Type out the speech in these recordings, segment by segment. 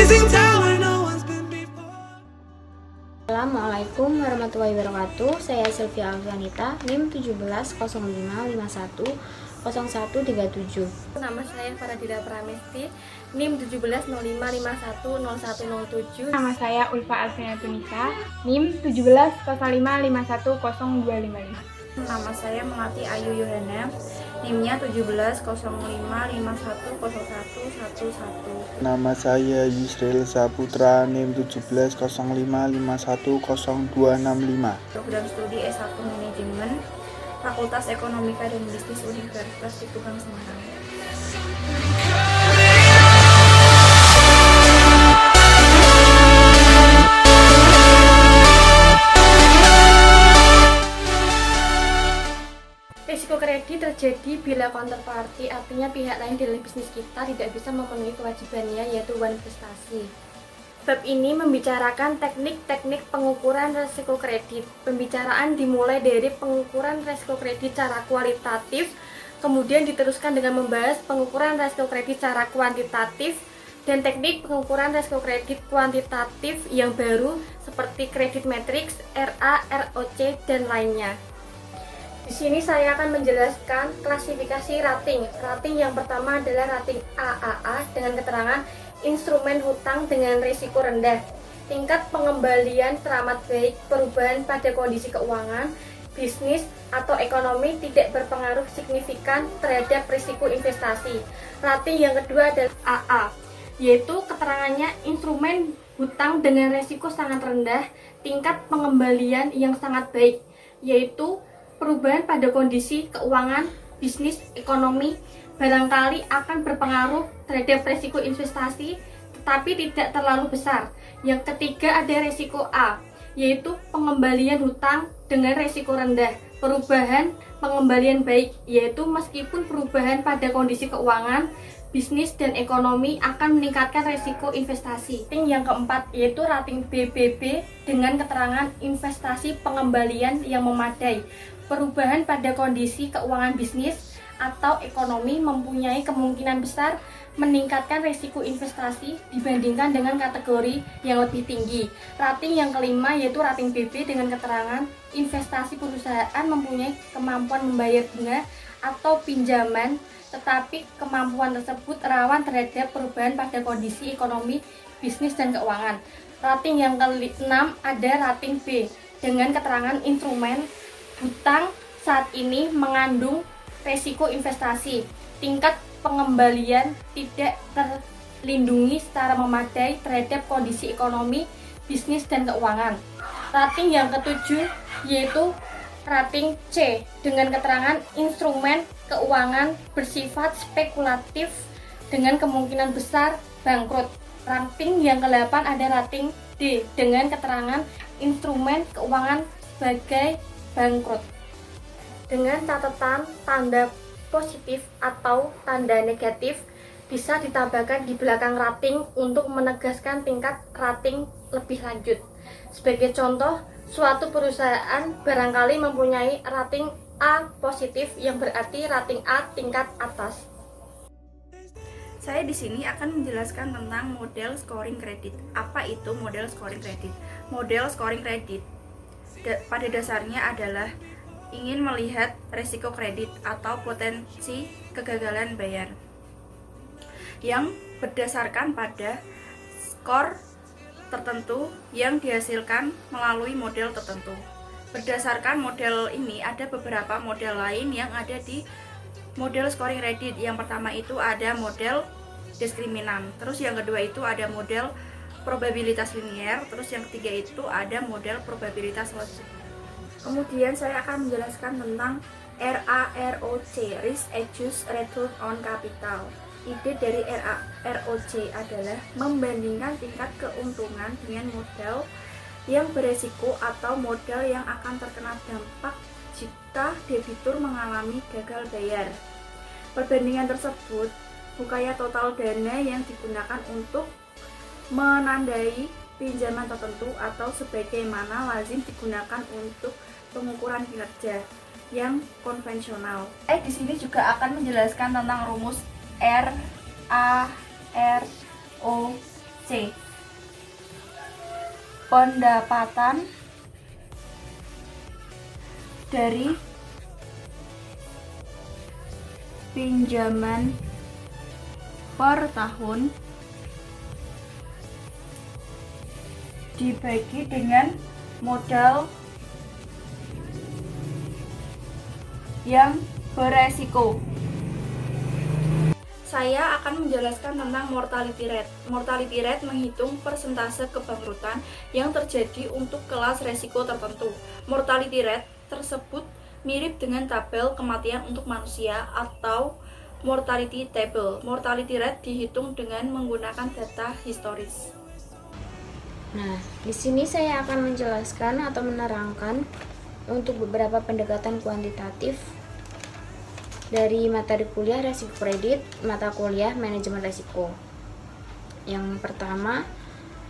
Blazing tower, no one's been before. Assalamualaikum warahmatullahi wabarakatuh. Saya Sylvia Alfianita, NIM 1705510137. Nama saya Faradila Pramesti, NIM 1705510107. Nama saya Ulfa Alfiana Tunisa, NIM 1705510255. Nama saya Melati Ayu Yohana, NIM-nya 1705510111. Nama saya Yusril Saputra, NIM 1705510265. Program studi S1 Manajemen, Fakultas Ekonomika dan Bisnis Universitas Situbondo Semarang. Risiko kredit terjadi bila counterparty, artinya pihak lain dalam bisnis kita tidak bisa memenuhi kewajibannya, yaitu one prestasi. Bab ini membicarakan teknik-teknik pengukuran risiko kredit. Pembicaraan dimulai dari pengukuran risiko kredit secara kualitatif, kemudian diteruskan dengan membahas pengukuran risiko kredit secara kuantitatif, dan teknik pengukuran risiko kredit kuantitatif yang baru seperti kredit matrix, RA, ROC, dan lainnya. Di sini saya akan menjelaskan klasifikasi rating. Rating yang pertama adalah rating AAA dengan keterangan instrumen hutang dengan risiko rendah. Tingkat pengembalian teramat baik, perubahan pada kondisi keuangan, bisnis atau ekonomi tidak berpengaruh signifikan terhadap risiko investasi. Rating yang kedua adalah AA, yaitu keterangannya instrumen hutang dengan risiko sangat rendah, tingkat pengembalian yang sangat baik, yaitu perubahan pada kondisi keuangan, bisnis, ekonomi barangkali akan berpengaruh terhadap risiko investasi, tetapi tidak terlalu besar. Yang ketiga ada risiko A, yaitu pengembalian hutang dengan risiko rendah, perubahan pengembalian baik, yaitu meskipun perubahan pada kondisi keuangan, bisnis, dan ekonomi akan meningkatkan risiko investasi. Rating yang keempat yaitu rating BBB dengan keterangan investasi pengembalian yang memadai. Perubahan pada kondisi keuangan bisnis atau ekonomi mempunyai kemungkinan besar meningkatkan risiko investasi dibandingkan dengan kategori yang lebih tinggi. Rating yang kelima yaitu rating BB dengan keterangan investasi perusahaan mempunyai kemampuan membayar bunga atau pinjaman, tetapi kemampuan tersebut rawan terhadap perubahan pada kondisi ekonomi, bisnis, dan keuangan. Rating yang keenam ada rating B dengan keterangan instrumen hutang saat ini mengandung resiko investasi. Tingkat pengembalian tidak terlindungi secara memadai terhadap kondisi ekonomi, bisnis, dan keuangan. Rating yang ketujuh yaitu rating C dengan keterangan instrumen keuangan bersifat spekulatif dengan kemungkinan besar bangkrut. Rating yang ke-8 ada rating D dengan keterangan instrumen keuangan sebagai bangkrut. Dengan catatan tanda positif atau tanda negatif bisa ditambahkan di belakang rating untuk menegaskan tingkat rating lebih lanjut. Sebagai contoh, suatu perusahaan barangkali mempunyai rating A positif yang berarti rating A tingkat atas. Saya di sini akan menjelaskan tentang model scoring kredit. Apa itu model scoring kredit? Model scoring kredit pada dasarnya adalah ingin melihat risiko kredit atau potensi kegagalan bayar yang berdasarkan pada skor tertentu yang dihasilkan melalui model tertentu. Berdasarkan model ini ada beberapa model lain yang ada di model scoring kredit. Yang pertama itu ada model diskriminan, terus yang kedua itu ada model probabilitas linier, terus yang ketiga itu ada model probabilitas logik. Kemudian saya akan menjelaskan tentang RAROC, Risk Adjusted Return on Capital. Ide dari RAROC adalah membandingkan tingkat keuntungan dengan modal yang beresiko atau modal yang akan terkena dampak jika debitur mengalami gagal bayar. Perbandingan tersebut bukannya total dana yang digunakan untuk menandai pinjaman tertentu atau sebagaimana lazim digunakan untuk pengukuran kinerja yang konvensional. Di sini juga akan menjelaskan tentang rumus R, A, R, O, V, C. Pendapatan dari pinjaman per tahun dibagi dengan modal yang beresiko. Saya akan menjelaskan tentang mortality rate. Mortality rate menghitung persentase kebangkrutan yang terjadi untuk kelas resiko tertentu. Mortality rate tersebut mirip dengan tabel kematian untuk manusia atau mortality table. Mortality rate dihitung dengan menggunakan data historis. Nah, di sini saya akan menjelaskan atau menerangkan untuk beberapa pendekatan kuantitatif dari materi kuliah resiko kredit, mata kuliah manajemen resiko. Yang pertama,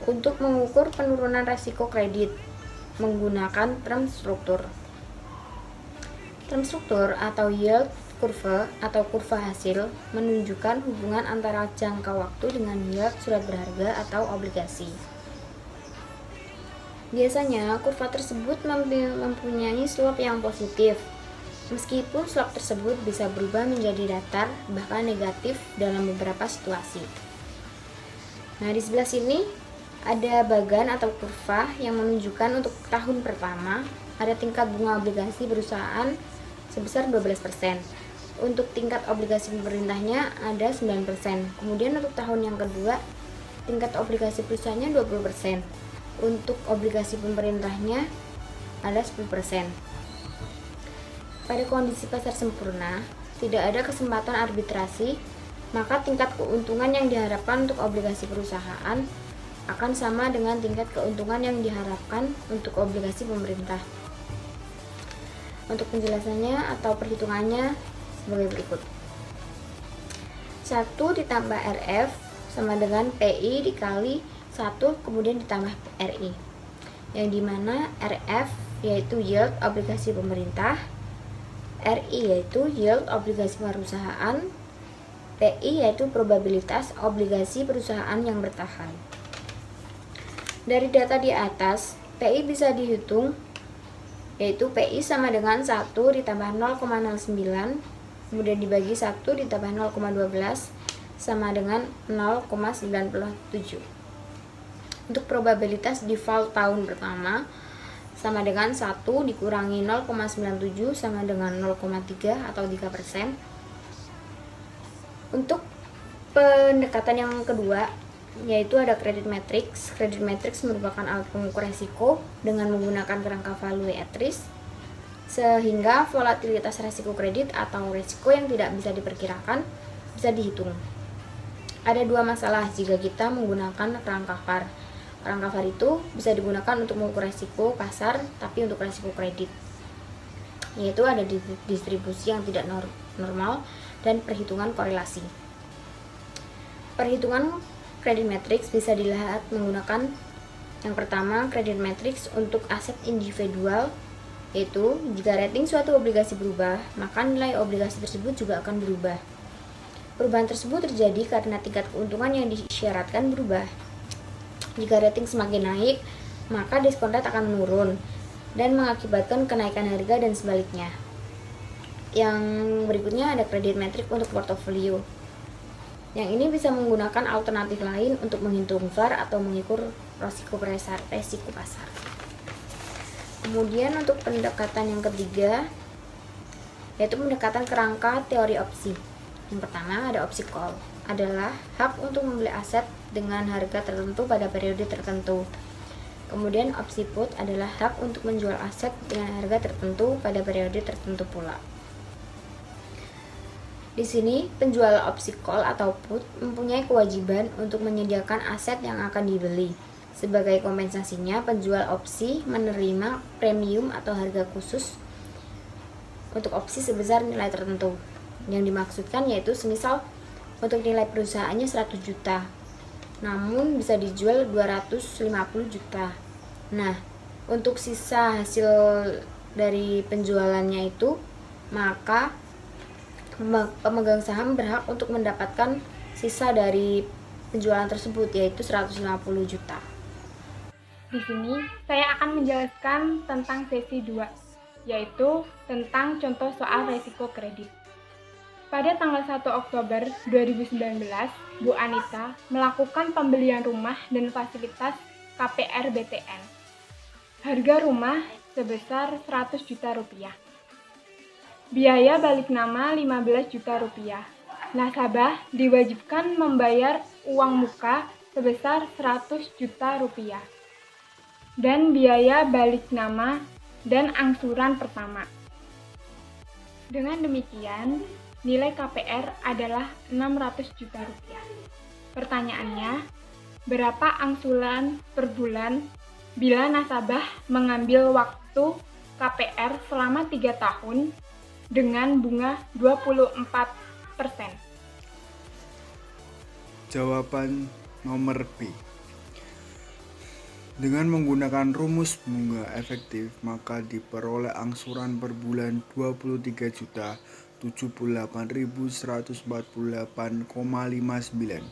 untuk mengukur penurunan resiko kredit menggunakan term struktur. Term struktur atau yield curve atau kurva hasil menunjukkan hubungan antara jangka waktu dengan yield surat berharga atau obligasi. Biasanya, kurva tersebut mempunyai slope yang positif, meskipun slope tersebut bisa berubah menjadi datar, bahkan negatif dalam beberapa situasi. Nah, di sebelah sini ada bagan atau kurva yang menunjukkan untuk tahun pertama ada tingkat bunga obligasi perusahaan sebesar 12%. Untuk tingkat obligasi pemerintahnya ada 9%. Kemudian untuk tahun yang kedua, tingkat obligasi perusahaannya 20%. Untuk obligasi pemerintahnya ada 10%. Pada kondisi pasar sempurna, tidak ada kesempatan arbitrasi, maka tingkat keuntungan yang diharapkan untuk obligasi perusahaan akan sama dengan tingkat keuntungan yang diharapkan untuk obligasi pemerintah. Untuk penjelasannya atau perhitungannya sebagai berikut. 1 ditambah RF sama dengan PI dikali 1 kemudian ditambah RI, yang dimana RF yaitu yield obligasi pemerintah, RI yaitu yield obligasi perusahaan, PI yaitu probabilitas obligasi perusahaan yang bertahan. Dari data di atas, PI bisa dihitung, yaitu PI sama dengan 1 ditambah 0,09 kemudian dibagi 1 ditambah 0,12 sama dengan 0,97. Untuk probabilitas default tahun pertama sama dengan 1 dikurangi 0,97 sama dengan 0,3 atau 3%. Untuk pendekatan yang kedua, yaitu ada credit matrix. Credit matrix merupakan alat pengukur resiko dengan menggunakan kerangka value at risk, sehingga volatilitas resiko kredit atau resiko yang tidak bisa diperkirakan bisa dihitung. Ada dua masalah jika kita menggunakan kerangka VAR. Kerangka VAR itu bisa digunakan untuk mengukur resiko pasar, tapi untuk resiko kredit, yaitu ada distribusi yang tidak normal dan perhitungan korelasi. Perhitungan credit matrix bisa dilihat menggunakan yang pertama, credit matrix untuk aset individual, yaitu jika rating suatu obligasi berubah, maka nilai obligasi tersebut juga akan berubah. Perubahan tersebut terjadi karena tingkat keuntungan yang disyaratkan berubah. Jika rating semakin naik, maka diskon rate akan menurun dan mengakibatkan kenaikan harga dan sebaliknya. Yang berikutnya ada credit matrix untuk portofolio. Yang ini bisa menggunakan alternatif lain untuk menghitung VAR atau mengukur resiko pasar. Kemudian untuk pendekatan yang ketiga, yaitu pendekatan kerangka teori opsi. Yang pertama ada opsi call, adalah hak untuk membeli aset dengan harga tertentu pada periode tertentu. Kemudian opsi put adalah hak untuk menjual aset dengan harga tertentu pada periode tertentu pula. Di sini, penjual opsi call atau put mempunyai kewajiban untuk menyediakan aset yang akan dibeli. Sebagai kompensasinya, penjual opsi menerima premium atau harga khusus untuk opsi sebesar nilai tertentu. Yang dimaksudkan yaitu semisal untuk nilai perusahaannya 100 juta, namun bisa dijual 250 juta. Nah, untuk sisa hasil dari penjualannya itu, maka pemegang saham berhak untuk mendapatkan sisa dari penjualan tersebut, yaitu 150 juta. Di sini saya akan menjelaskan tentang sesi 2, yaitu tentang contoh soal resiko kredit. Pada tanggal 1 Oktober 2019, Bu Anita melakukan pembelian rumah dan fasilitas KPR BTN. Harga rumah sebesar 100 juta rupiah. Biaya balik nama 15 juta rupiah. Nasabah diwajibkan membayar uang muka sebesar 100 juta rupiah. Dan biaya balik nama dan angsuran pertama. Dengan demikian, nilai KPR adalah 600 juta rupiah. Pertanyaannya, berapa angsuran per bulan bila nasabah mengambil waktu KPR selama 3 tahun dengan bunga 24%? Jawaban nomor B. Dengan menggunakan rumus bunga efektif, maka diperoleh angsuran per bulan 23.148.148,59.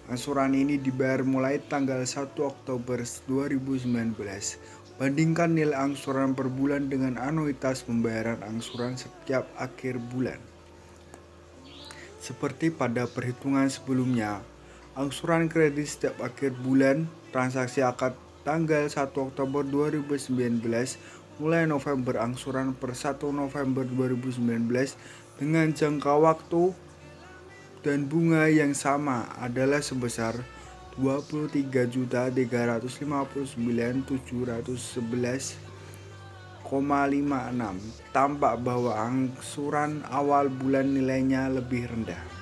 Angsuran ini dibayar mulai tanggal 1 Oktober 2019. Bandingkan nilai angsuran per bulan dengan anuitas pembayaran angsuran setiap akhir bulan. Seperti pada perhitungan sebelumnya, angsuran kredit setiap akhir bulan transaksi akad tanggal 1 Oktober 2019 mulai November angsuran per 1 November 2019 dengan jangka waktu dan bunga yang sama adalah sebesar 23.359.711,56. Tampak bahwa angsuran awal bulan nilainya lebih rendah.